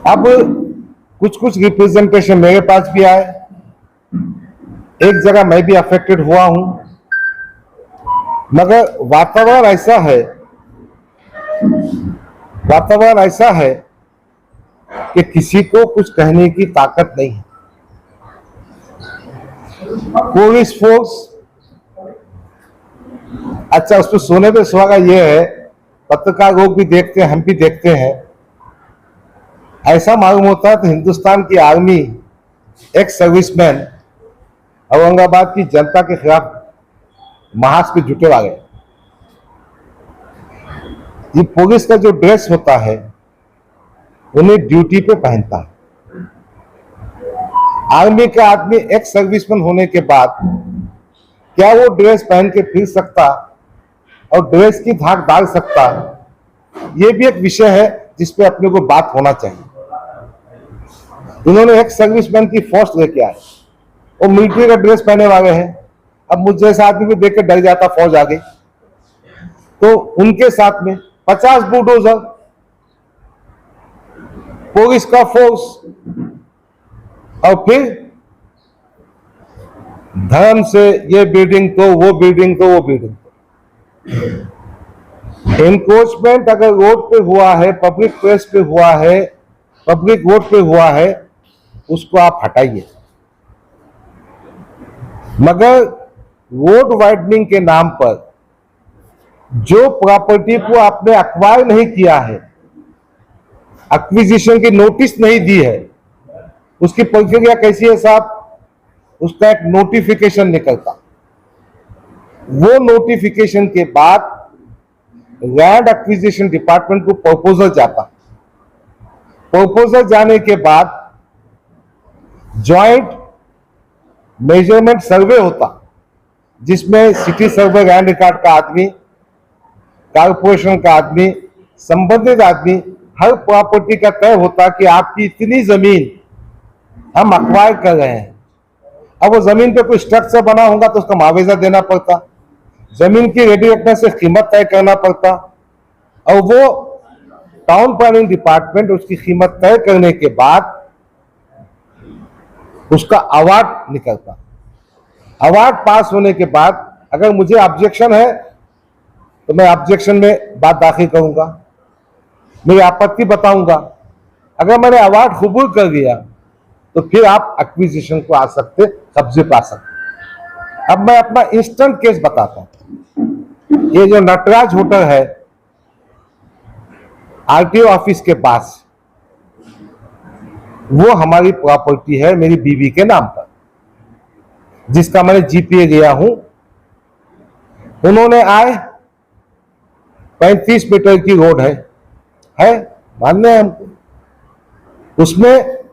अब कुछ कुछ रिप्रेजेंटेशन मेरे पास भी आए, एक जगह मैं भी अफेक्टेड हुआ हूं, मगर वातावरण ऐसा है कि किसी को कुछ कहने की ताकत नहीं है। पुलिस फोर्स, अच्छा उसमें सोने पे सुहागा ये है, पत्रकार लोग भी देखते हैं, हम भी देखते हैं, ऐसा मालूम होता है तो हिंदुस्तान की आर्मी एक सर्विसमैन औरंगाबाद की जनता के खिलाफ महाज पे जुटे आ गए। ये पुलिस का जो ड्रेस होता है उन्हें ड्यूटी पे पहनता है। आर्मी का आदमी एक सर्विसमैन होने के बाद क्या वो ड्रेस पहन के फिर सकता और ड्रेस की धाक डाल सकता? ये भी एक विषय है जिसपे अपने को बात होना चाहिए। इन्होंने एक सर्विसमैन की फोर्स लेके आए, वो मिलिट्री का ड्रेस पहने वाले हैं। अब मुझ जैसा आदमी भी देख के डर जाता, फौज आ गई तो उनके साथ में 50 बुलडोजर, पुलिस का फोर्स, और फिर धर्म से ये बिल्डिंग तो वो बिल्डिंग तो वो बिल्डिंग तो। एनक्रोचमेंट अगर रोड पे हुआ है, पब्लिक प्लेस पे हुआ है, पब्लिक रोड पे हुआ है, उसको आप हटाइए। मगर रोड वाइडनिंग के नाम पर जो प्रॉपर्टी को आपने एक्वायर नहीं किया है, एक्विजिशन की नोटिस नहीं दी है, उसकी प्रक्रिया कैसी है साहब? उसका एक नोटिफिकेशन निकलता, वो नोटिफिकेशन के बाद लैंड एक्विजिशन डिपार्टमेंट को प्रपोजल जाता, प्रपोजल जाने के बाद जॉइंट मेजरमेंट सर्वे होता, जिसमें सिटी सर्वे लैंड रिकॉर्ड का आदमी, कारपोरेशन का आदमी, संबंधित आदमी, हर प्रॉपर्टी का तय होता कि आपकी इतनी जमीन हम अक्वायर कर रहे हैं। अब वो जमीन पे कोई स्ट्रक्चर बना होगा तो उसका मुआवजा देना पड़ता, जमीन की रेडी रखने से कीमत तय करना पड़ता, और वो टाउन प्लानिंग डिपार्टमेंट उसकी कीमत तय करने के बाद उसका अवार्ड निकलता। अवार्ड पास होने के बाद अगर मुझे ऑब्जेक्शन है तो मैं ऑब्जेक्शन में बात दाखिल करूंगा, मेरी आपत्ति बताऊंगा। अगर मैंने अवार्ड कबूल कर लिया तो फिर आप एक्विजिशन को आ सकते, कब्जे पा सकते। अब मैं अपना इंस्टेंट केस बताता हूं। ये जो नटराज होटल है आरटीओ ऑफिस के पास, वो हमारी प्रॉपर्टी है, मेरी बीवी के नाम पर, जिसका मैंने जीपीए दिया हूं। उन्होंने आए, 35 मीटर की रोड है मान्य है हमको, उसमें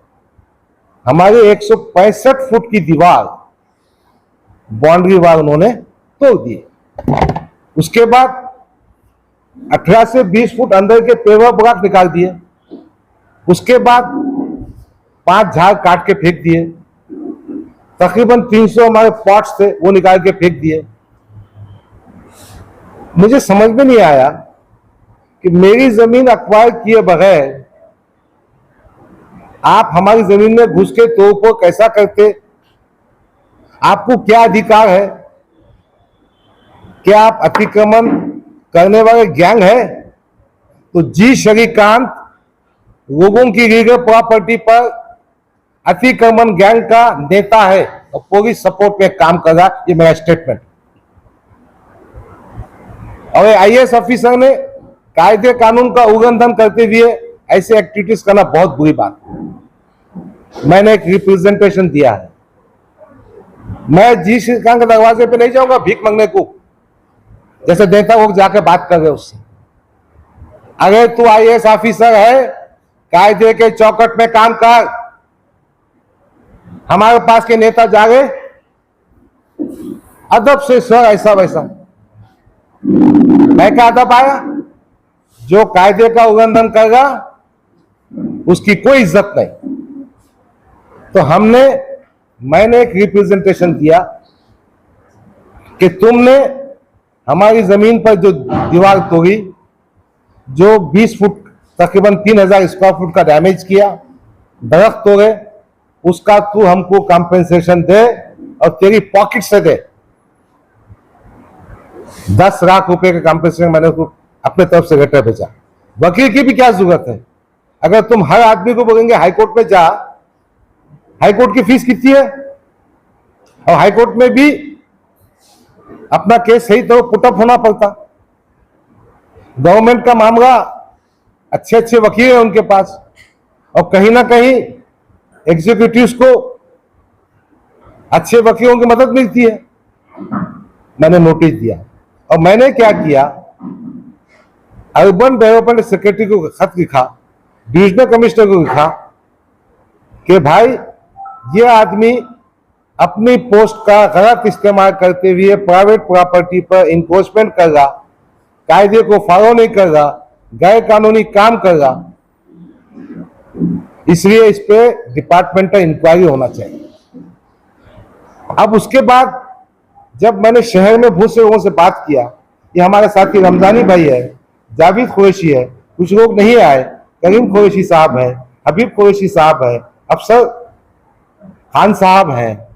हमारे 165 फुट की दीवार, बाउंड्री वाल उन्होंने तोड़ दिए। उसके बाद 18 से 20 फुट अंदर के पेवर ब्लॉक निकाल दिए। उसके बाद 5 झाड़ काट के फेंक दिए। तकरीबन 300 हमारे पॉट्स थे, वो निकाल के फेंक दिए। मुझे समझ में नहीं आया कि मेरी जमीन अक्वायर किए बगैर आप हमारी जमीन में घुस के तोड़फोड़ कैसा करते? आपको क्या अधिकार है? क्या आप अतिक्रमण करने वाले गैंग है? तो जी श्रीकांत लोगों की लीगल प्रॉपर्टी पर अतिक्रमण गैंग का नेता है और पुलिस सपोर्ट में काम कर रहा है। ये मेरा स्टेटमेंट। और आईएएस ऑफिसर ने कायदे कानून का उल्लंघन करते हुए ऐसे एक्टिविटीज करना बहुत बुरी बात है। मैंने एक रिप्रेजेंटेशन दिया है, मैं जी श्रीकांत के दरवाजे पे नहीं जाऊंगा भीख मांगने को, जैसे नेता लोग जाके बात कर रहे उससे। अगर तू आईएएस ऑफिसर है, कायदे के चौकट में काम कर। हमारे पास के नेता जागे अदब से सर ऐसा वैसा, मैं क्या अदब आया? जो कायदे का उल्लंघन करेगा उसकी कोई इज्जत नहीं। तो मैंने एक रिप्रेजेंटेशन दिया कि तुमने हमारी जमीन पर जो दीवार तोड़ी, जो 20 फुट तकरीबन 3000 स्क्वायर फुट का डैमेज किया, दरख्त तोड़े, उसका तू हमको कॉम्पेंसेशन दे और तेरी पॉकेट से दे। 10 लाख रुपए का कॉम्पेंसेशन मैंने उसको अपने तरफ से लेटर भेजा। वकील की भी क्या जरूरत है? अगर तुम हर आदमी को बोलेंगे हाईकोर्ट में जा, हाईकोर्ट की फीस कितनी है? और हाईकोर्ट में भी अपना केस सही तो पुटअप होना पड़ता। गवर्नमेंट का मामला, अच्छे अच्छे वकील हैं उनके पास, और कहीं ना कहीं एग्जीक्यूटिव्स को अच्छे वकीलों की मदद मिलती है। मैंने नोटिस दिया और मैंने क्या किया, अर्बन डेवलपमेंट सेक्रेटरी को खत लिखा, डिविजनल कमिश्नर को लिखा कि भाई ये आदमी अपनी पोस्ट का गलत इस्तेमाल करते हुए प्राइवेट प्रॉपर्टी पर इंक्रोचमेंट कर रहा, कायदे को फॉलो नहीं कर रहा, गैर कानूनी काम कर रहा, इसलिए इस पे डिपार्टमेंटल इंक्वायरी होना चाहिए। अब उसके बाद जब मैंने शहर में बहुत से लोगों से बात किया, ये हमारे साथी रमजानी भाई है, जावेद कुरैशी है, कुछ लोग नहीं आए, करीम कुरैशी साहब है, हबीब कुरैशी साहब है, अफसर खान साहब हैं,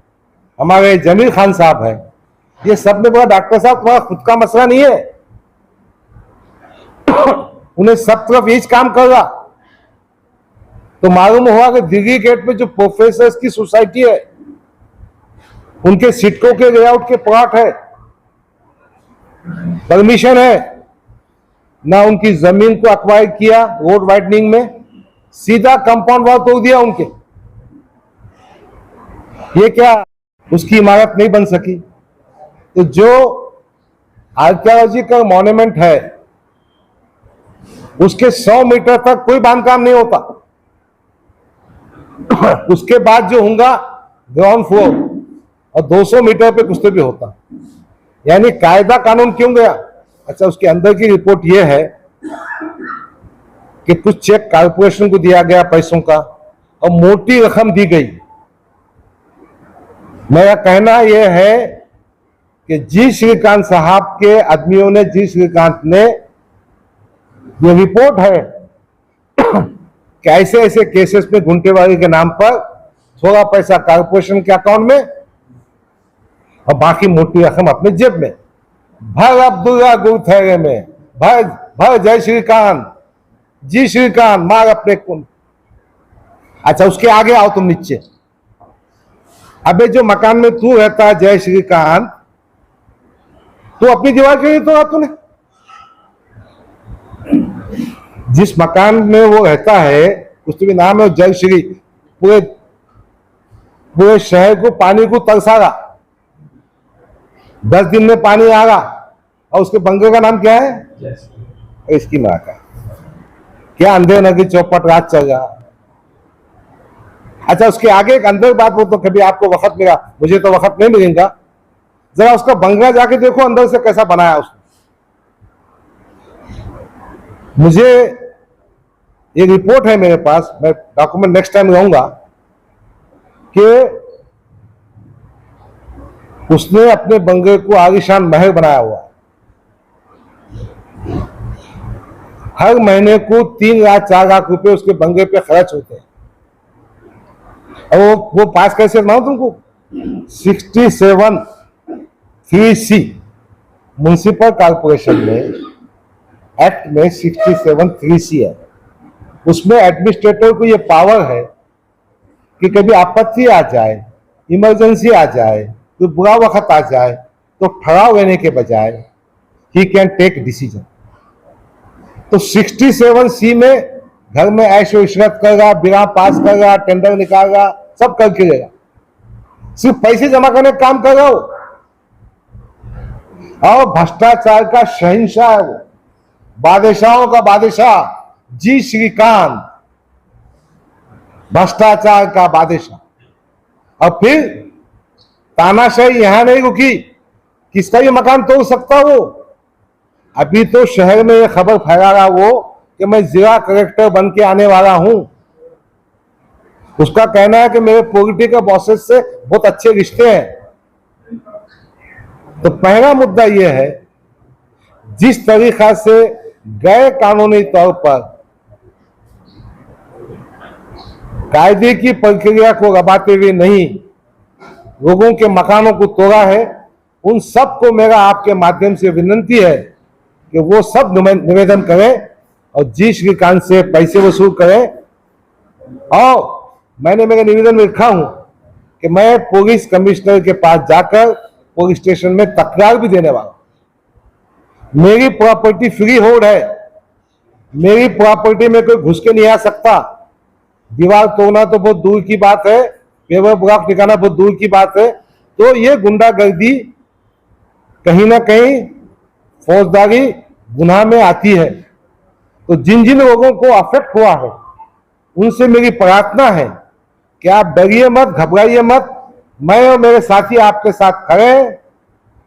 हमारे जमील खान साहब हैं, ये सब ने बोला डॉक्टर साहब तुम्हारा खुद का मसला नहीं है, उन्हें सब तरफ यही काम कर रहा। तो मालूम हुआ कि दिल्ली गेट में जो प्रोफेसर्स की सोसाइटी है, उनके सिटकों के लेआउट के प्लॉट है, परमिशन है, ना उनकी जमीन को अक्वायर किया रोड वाइडनिंग में, सीधा कंपाउंड वॉल तोड़ दिया उनके। ये क्या उसकी इमारत नहीं बन सकी? तो जो आर्कियोलॉजिकल मॉन्यूमेंट है उसके 100 मीटर तक कोई बांधकाम नहीं होता। उसके बाद जो होगा ग्राउंड फ्लोर और 200 मीटर पे कुछ तो भी होता। यानी कायदा कानून क्यों गया? अच्छा, उसके अंदर की रिपोर्ट यह है कि कुछ चेक कारपोरेशन को दिया गया पैसों का और मोटी रकम दी गई। मेरा कहना यह है कि जी श्रीकांत साहब के आदमियों ने, जी श्रीकांत ने, ये रिपोर्ट है कि ऐसे ऐसे केसेस में गुंटेवारी के नाम पर थोड़ा पैसा कारपोरेशन के अकाउंट में और बाकी मोटी रकम अपने जेब में। भर अब्दुल्ला गुरथैरे में, भर भर जय श्रीकांत, जी श्रीकांत, मार अपने कुन। अच्छा, उसके आगे आओ तुम नीचे। अबे जो मकान में तू रहता है जय श्रीकांत, तू अपनी दीवार क्यों नहीं तोड़ा तूने? जिस मकान में वो रहता है उसका भी नाम है जय श्री, पूरे पूरे शहर को पानी को तरसा रहा, 10 दिन में पानी आ रहा, और उसके बंगले का नाम क्या है? इसकी मां का क्या अंधे नगी चौपट रात चल रहा। अच्छा, उसके आगे एक अंदर बात हो तो कभी आपको वक्त मिला, मुझे तो वक्त नहीं मिलेगा, जरा उसका बंगला जाके देखो अंदर से कैसा बनाया उसने। मुझे ये रिपोर्ट है मेरे पास, मैं डॉक्यूमेंट नेक्स्ट टाइम लाऊंगा, कि उसने अपने बंगले को आलीशान महल बनाया हुआ। हर महीने को 3 लाख 4 लाख रुपए उसके बंगले पे खर्च होते हैं। और वो पास कैसे बनाओ तुमको? 67(3)(c) म्युनिसिपल कॉर्पोरेशन में एक्ट में 67(3)(c) है। उसमें एडमिनिस्ट्रेटर को ये पावर है कि कभी आपत्ति आ जाए, इमरजेंसी आ जाए, तो बुरा वक्त आ जाए, तो ठहराव लेने के बजाय ही कैन टेक डिसीजन। तो 67(c) में घर में ऐशो इशरत करेगा, बिना पास करेगा, टेंडर निकालेगा, सब करके देगा, सिर्फ पैसे जमा करने का काम कर रहा हो। और भ्रष्टाचार का शहंशाह है वो, बादशाहों का बादशाह जी श्रीकांत, भ्रष्टाचार का बादशाह। और फिर तानाशाही यहां नहीं रुकी, किसका ये मकान तोड़ सकता वो? अभी तो शहर में ये खबर फैला रहा वो कि मैं जिला कलेक्टर बन के आने वाला हूं। उसका कहना है कि मेरे पॉलिटिकल बॉसेस से बहुत अच्छे रिश्ते हैं। तो पहला मुद्दा यह है, जिस तरीका से गैर कानूनी तौर पर कायदे की प्रक्रिया को दबाते हुए नहीं लोगों के मकानों को तोड़ा है, उन सबको मेरा आपके माध्यम से विनंती है कि वो सब निवेदन करें और जी श्रीकांत से पैसे वसूल करें। और मैंने मेरे निवेदन में लिखा हूं कि मैं पुलिस कमिश्नर के पास जाकर पुलिस स्टेशन में तकरार भी देने वाला हूं। मेरी प्रॉपर्टी फ्री होल्ड है, मेरी प्रॉपर्टी में कोई घुस के नहीं आ सकता। दीवार तोड़ना तो बहुत दूर की बात है, पेवर ब्लॉक टिकाना बहुत दूर की बात है। तो ये गुंडागर्दी कहीं ना कहीं फौजदारी गुनाह में आती है। तो जिन जिन लोगों को अफेक्ट हुआ है उनसे मेरी प्रार्थना है कि आप डरिए मत, घबराइए मत। मैं और मेरे साथी आपके साथ खड़े हैं।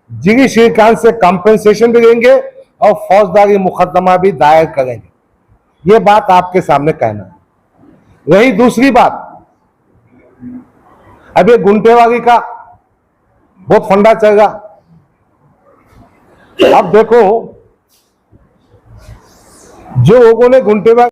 जी श्रीकांत से कंपेंसेशन भी लेंगे और फौजदारी मुकदमा भी दायर करेंगे। ये बात आपके सामने कहना है। रही दूसरी बात, अब ये गुंटेवाली का बहुत फंडा चल रहा। अब देखो, जो लोगों ने गुंटेवाली